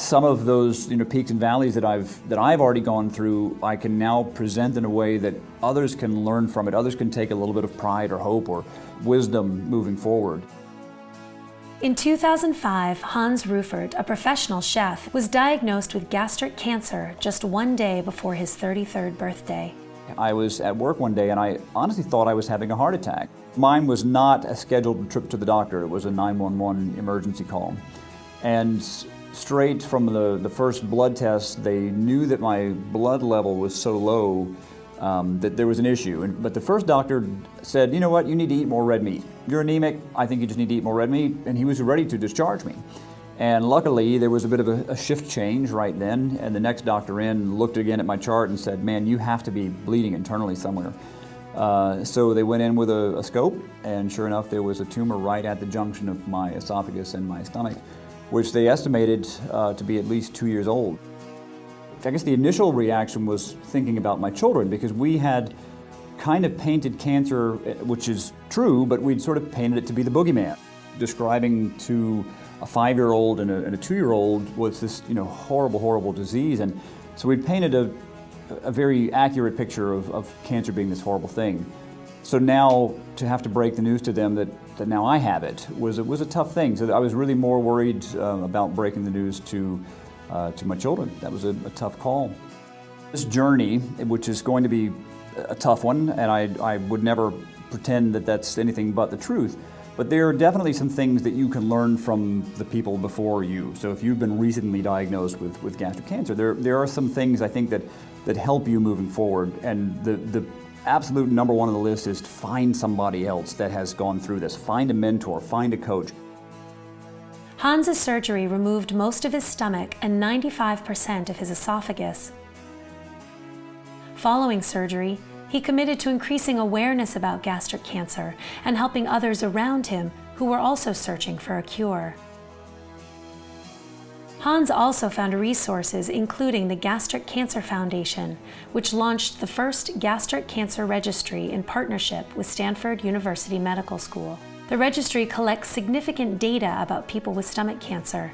some of those peaks and valleys that I've already gone through, I can now present in a way that others can learn from it. Others can take a little bit of pride or hope or wisdom moving forward. In 2005, Hans Rueffert, a professional chef, was diagnosed with gastric cancer just one day before his 33rd birthday. I was at work one day and I honestly thought I was having a heart attack. Mine was not a scheduled trip to the doctor. It was a 911 emergency call. And straight from the first blood test, they knew that my blood level was so low that there was an issue. But the first doctor said, you know what, you need to eat more red meat. You're anemic, I think you just need to eat more red meat. And he was ready to discharge me. And luckily, there was a bit of a shift change right then, and the next doctor in looked again at my chart and said, man, you have to be bleeding internally somewhere. So they went in with a scope, and sure enough, there was a tumor right at the junction of my esophagus and my stomach, which they estimated to be at least 2 years old. I guess the initial reaction was thinking about my children, because we had kind of painted cancer, which is true, but we'd sort of painted it to be the boogeyman, describing to a 5-year-old and a 2-year-old was this horrible, horrible disease. And so we painted a very accurate picture of cancer being this horrible thing. So now to have to break the news to them that now I have it was a tough thing. So I was really more worried about breaking the news to my children. That was a tough call. This journey, which is going to be a tough one, and I would never pretend that that's anything but the truth, but there are definitely some things that you can learn from the people before you. So if you've been recently diagnosed with gastric cancer, there are some things I think that help you moving forward. And the absolute number one on the list is to find somebody else that has gone through this. Find a mentor, find a coach. Hans's surgery removed most of his stomach and 95% of his esophagus. Following surgery, he committed to increasing awareness about gastric cancer and helping others around him who were also searching for a cure. Hans also found resources including the Gastric Cancer Foundation, which launched the first gastric cancer registry in partnership with Stanford University Medical School. The registry collects significant data about people with stomach cancer.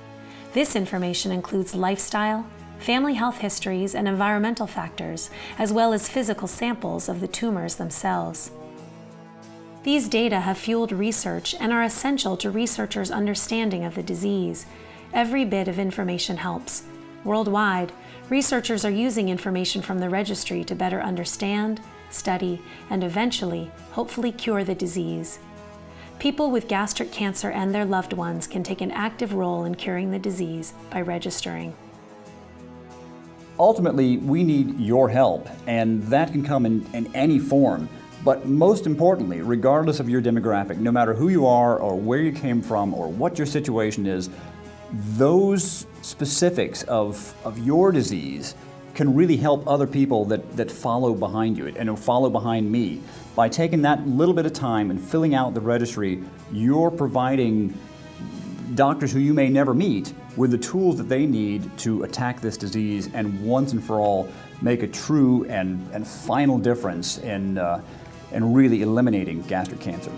This information includes lifestyle, family health histories, and environmental factors, as well as physical samples of the tumors themselves. These data have fueled research and are essential to researchers' understanding of the disease. Every bit of information helps. Worldwide, researchers are using information from the registry to better understand, study, and eventually, hopefully cure the disease. People with gastric cancer and their loved ones can take an active role in curing the disease by registering. Ultimately, we need your help, and that can come in any form. But most importantly, regardless of your demographic, no matter who you are or where you came from or what your situation is, those specifics of your disease can really help other people that follow behind you and follow behind me. By taking that little bit of time and filling out the registry, you're providing doctors who you may never meet with the tools that they need to attack this disease and once and for all make a true and final difference in really eliminating gastric cancer.